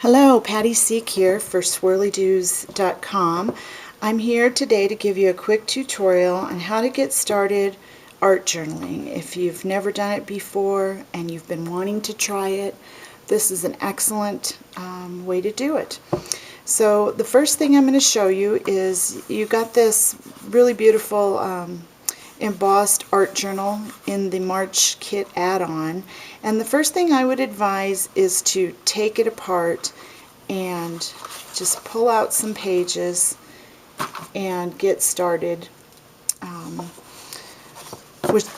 Hello, Patty Seek here for Swirlydoos.com. I'm here today to give you a quick tutorial on how to get started art journaling. If you've never done it before and you've been wanting to try it, this is an excellent way to do it. So the first thing I'm going to show you is you got this really beautiful embossed art journal in the March kit add-on, and the first thing I would advise is to take it apart and just pull out some pages and get started,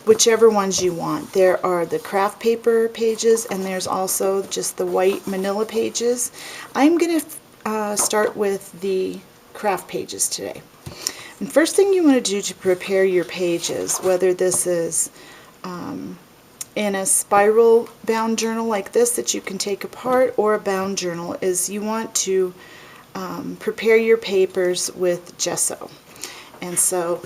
whichever ones you want. There are the craft paper pages and there's also just the white manila pages. I'm going to start with the craft pages today. And first thing you want to do to prepare your pages, whether this is in a spiral bound journal like this that you can take apart or a bound journal, is you want to prepare your papers with gesso. And so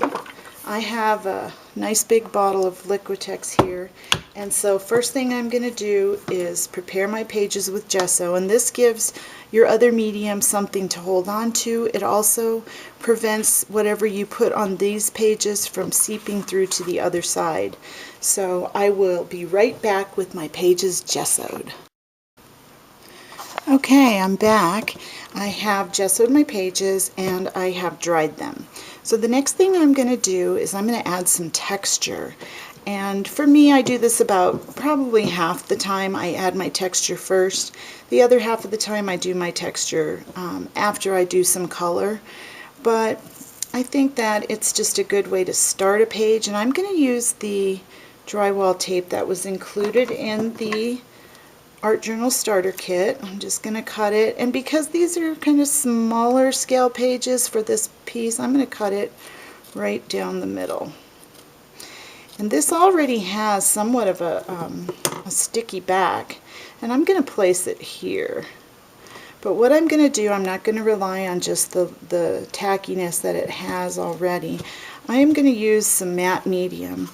I have a nice big bottle of Liquitex here, and so first thing I'm going to do is prepare my pages with gesso, and this gives your other medium something to hold on to. It also prevents whatever you put on these pages from seeping through to the other side. So I will be right back with my pages gessoed. Okay, I'm back. I have gessoed my pages and I have dried them. So the next thing I'm going to do is I'm going to add some texture. And for me, I do this about probably half the time. I add my texture first. The other half of the time I do my texture after I do some color. But I think that it's just a good way to start a page. And I'm going to use the drywall tape that was included in the Art Journal Starter Kit. I'm just going to cut it, and because these are kind of smaller scale pages for this piece, I'm going to cut it right down the middle. And this already has somewhat of a sticky back, and I'm going to place it here. But what I'm going to do, I'm not going to rely on just the tackiness that it has already. I am going to use some matte medium.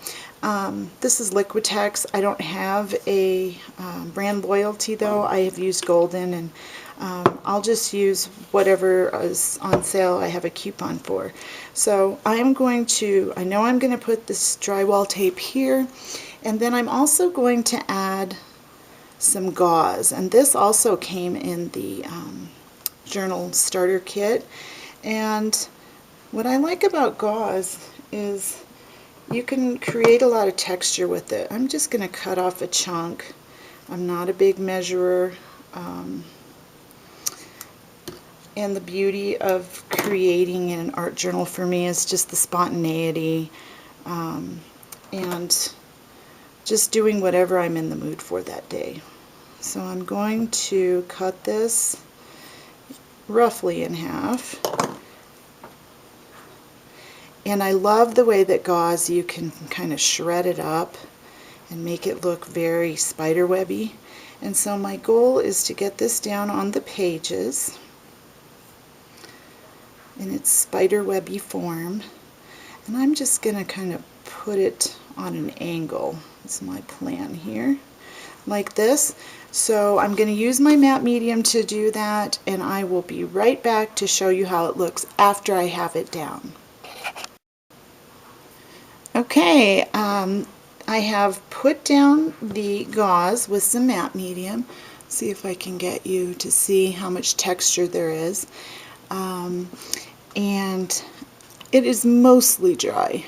This is Liquitex. I don't have a brand loyalty though. I have used Golden, and I'll just use whatever is on sale I have a coupon for. So I know I'm going to put this drywall tape here, and then I'm also going to add some gauze, and this also came in the journal starter kit. And what I like about gauze is you can create a lot of texture with it. I'm just going to cut off a chunk. I'm not a big measurer. And the beauty of creating in an art journal for me is just the spontaneity and just doing whatever I'm in the mood for that day. So I'm going to cut this roughly in half. And I love the way that gauze, you can kind of shred it up and make it look very spiderwebby. And so my goal is to get this down on the pages in its spiderwebby form. And I'm just going to kind of put it on an angle. That's my plan here, like this. So I'm going to use my matte medium to do that, and I will be right back to show you how it looks after I have it down. Okay, I have put down the gauze with some matte medium. See if I can get you to see how much texture there is. And it is mostly dry.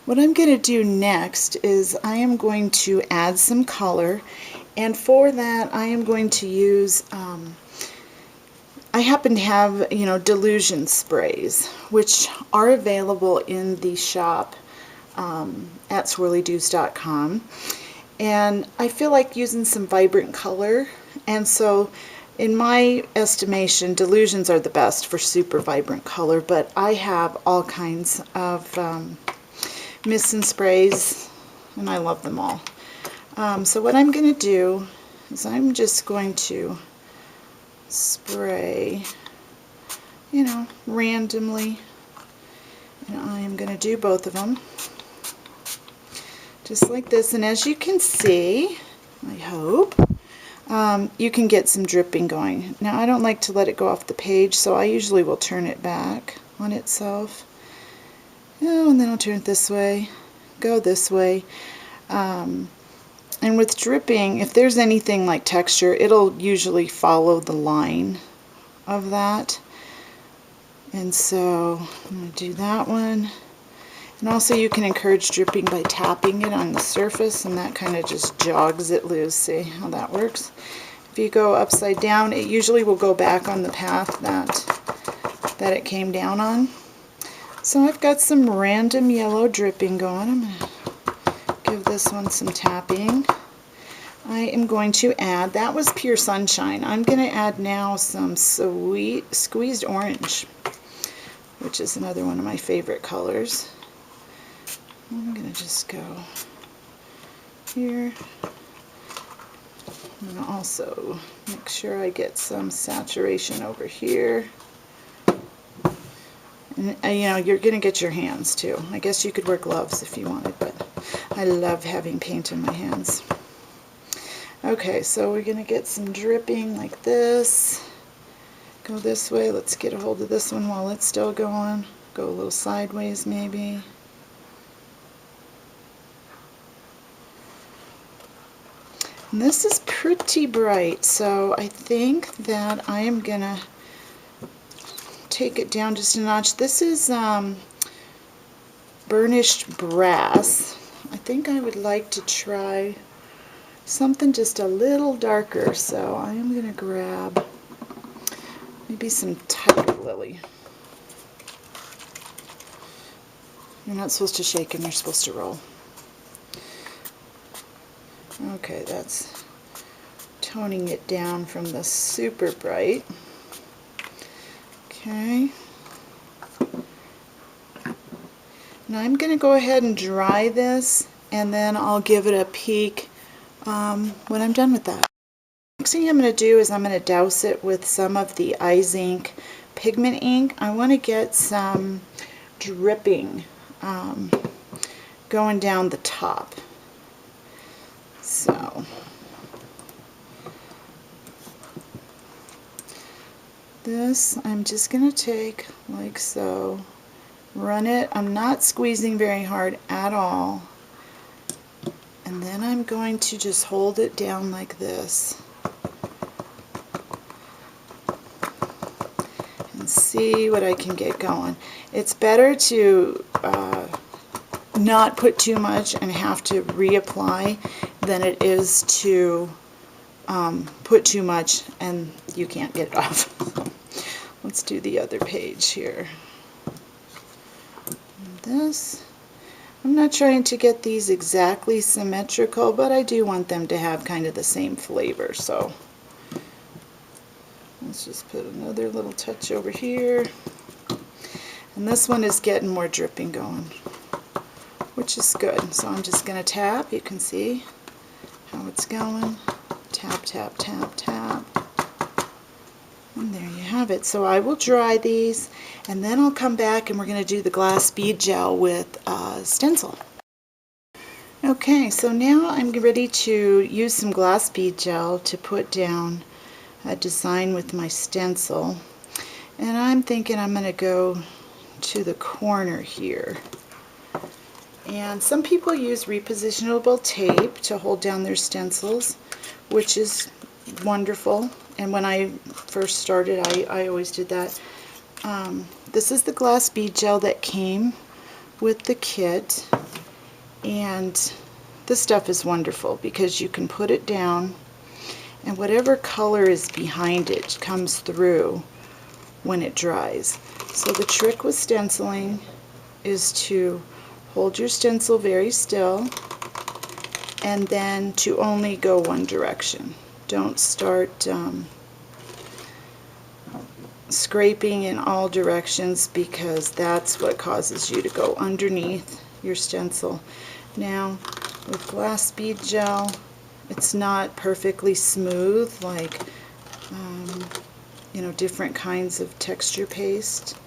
What I'm going to do next is I am going to add some color, and for that I am going to use I happen to have, Delusion sprays, which are available in the shop at Swirlydoos.com, and I feel like using some vibrant color, and so in my estimation Delusions are the best for super vibrant color, but I have all kinds of mists and sprays and I love them all. So what I'm going to do is I'm just going to spray, randomly, and I am going to do both of them just like this. And as you can see, I hope, you can get some dripping going. Now I don't like to let it go off the page, so I usually will turn it back on itself. Oh, and then I'll turn it this way, go this way. And with dripping, if there's anything like texture, it'll usually follow the line of that. And so I'm going to do that one. And also you can encourage dripping by tapping it on the surface, and that kind of just jogs it loose. See how that works? If you go upside down, it usually will go back on the path that it came down on. So I've got some random yellow dripping going. I'm going to give this one some tapping. I am going to add, that was Pure Sunshine. I'm going to add now some sweet squeezed orange, which is another one of my favorite colors. I'm going to just go here. I'm going to also make sure I get some saturation over here. And you know, you're going to get your hands too. I guess you could wear gloves if you wanted, but I love having paint in my hands. Okay, so we're going to get some dripping like this. Go this way. Let's get a hold of this one while it's still going. Go a little sideways maybe. And this is pretty bright, so I think that I am going to take it down just a notch. This is burnished brass. I think I would like to try something just a little darker, so I am going to grab maybe some Tiger Lily. You're not supposed to shake them, you're supposed to roll. Okay, that's toning it down from the super bright. Okay. Now I'm going to go ahead and dry this, and then I'll give it a peek when I'm done with that. Next thing I'm going to do is I'm going to douse it with some of the Eyes Ink pigment ink. I want to get some dripping going down the top. So this I'm just going to take like so, run it. I'm not squeezing very hard at all, and then I'm going to just hold it down like this and see what I can get going. It's better to not put too much and have to reapply than it is to put too much and you can't get it off. Let's do the other page here. And this, I'm not trying to get these exactly symmetrical, but I do want them to have kind of the same flavor. So let's just put another little touch over here. And this one is getting more dripping going, which is good. So I'm just going to tap. You can see how it's going. Tap, tap, tap, tap. And there you have it. So I will dry these, and then I'll come back and we're going to do the glass bead gel with stencil. Okay, so now I'm ready to use some glass bead gel to put down a design with my stencil. And I'm thinking I'm going to go to the corner here. And some people use repositionable tape to hold down their stencils, which is wonderful. And when I first started, I always did that. This is the glass bead gel that came with the kit. And this stuff is wonderful because you can put it down and whatever color is behind it comes through when it dries. So the trick with stenciling is to hold your stencil very still and then to only go one direction. Don't start scraping in all directions because that's what causes you to go underneath your stencil. Now with glass bead gel, it's not perfectly smooth like you know, different kinds of texture paste.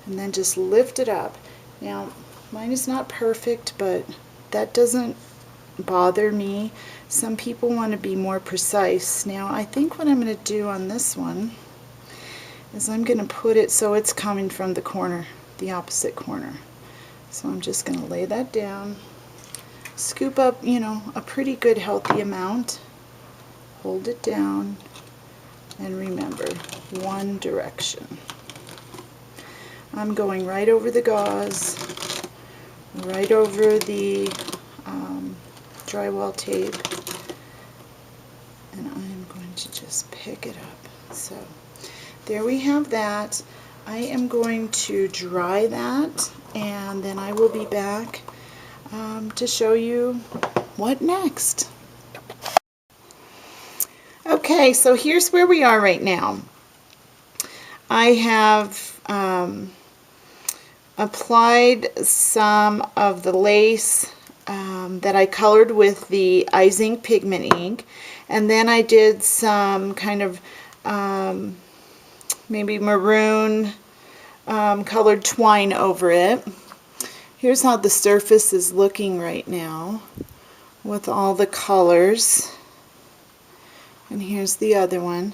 And then just lift it up. Now mine is not perfect, but that doesn't bother me. Some people want to be more precise. Now I think what I'm going to do on this one is I'm going to put it so it's coming from the corner, the opposite corner. So I'm just going to lay that down, scoop up, you know, a pretty good healthy amount, hold it down, and remember, one direction. I'm going right over the gauze, right over the drywall tape, and I'm going to just pick it up. So there we have that. I am going to dry that, and then I will be back to show you what next. Okay, so here's where we are right now. I have applied some of the lace that I colored with the Eyes Ink pigment ink, and then I did some kind of maybe maroon colored twine over it. Here's how the surface is looking right now with all the colors, and here's the other one.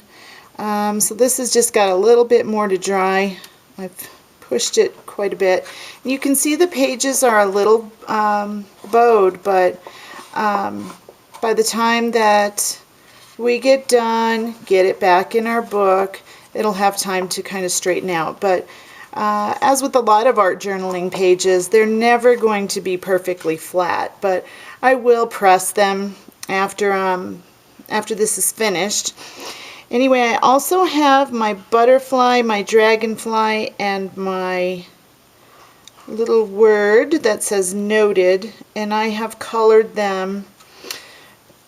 So this has just got a little bit more to dry. I've pushed it quite a bit. And you can see the pages are a little bowed, but by the time that we get done, get it back in our book, it'll have time to kind of straighten out. But as with a lot of art journaling pages, they're never going to be perfectly flat, but I will press them after this is finished. Anyway, I also have my butterfly, my dragonfly, and my little word that says noted, and I have colored them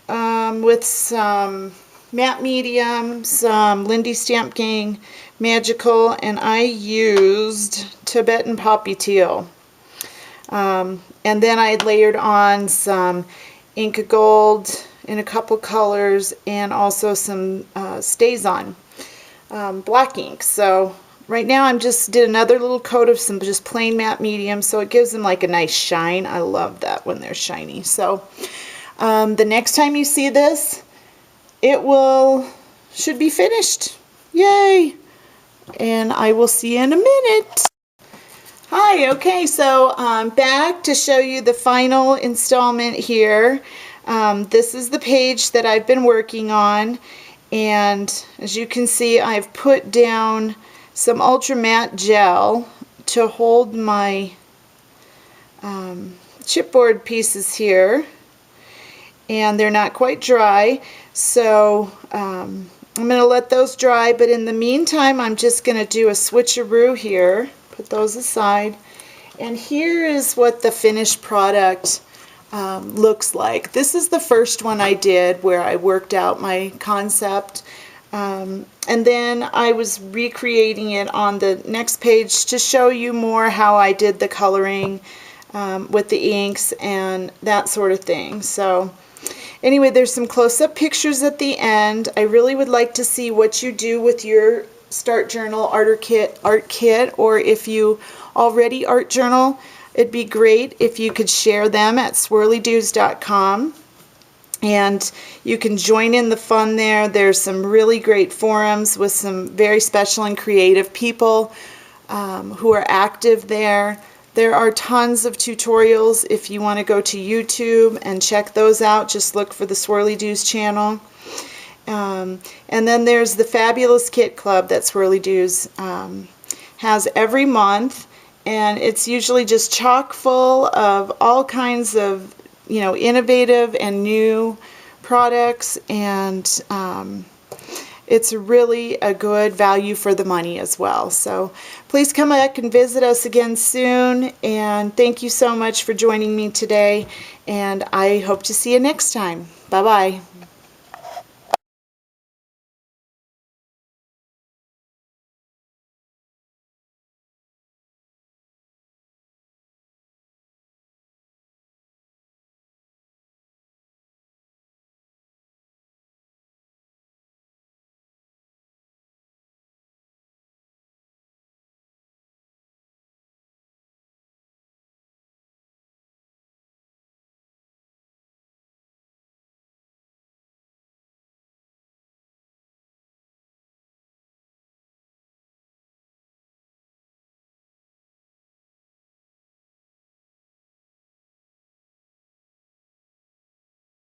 with some matte medium, some Lindy Stamp Gang Magical, and I used Tibetan Poppy Teal. And then I layered on some Inca Gold in a couple colors, and also some StazOn black ink. So right now I'm just did another little coat of some just plain matte medium, so it gives them like a nice shine. I love that when they're shiny. So the next time you see this, it should be finished. Yay! And I will see you in a minute. Hi, okay, so I'm back to show you the final installment here. This is the page that I've been working on, and as you can see, I've put down some ultra matte gel to hold my chipboard pieces here, and they're not quite dry, so I'm going to let those dry, but in the meantime I'm just going to do a switcheroo here, put those aside, and here is what the finished product looks like. This is the first one I did where I worked out my concept, and then I was recreating it on the next page to show you more how I did the coloring with the inks and that sort of thing. So anyway, there's some close-up pictures at the end. I really would like to see what you do with your Start Journal art kit, or if you already art journal, it'd be great if you could share them at swirlydoos.com, and you can join in the fun there. There's some really great forums with some very special and creative people who are active there. There are tons of tutorials if you want to go to YouTube and check those out. Just look for the Swirlydoos channel. And then there's the fabulous kit club that Swirlydoos has every month, and it's usually just chock full of all kinds of, you know, innovative and new products, and it's really a good value for the money as well. So please come back and visit us again soon, and thank you so much for joining me today, and I hope to see you next time. Bye-bye.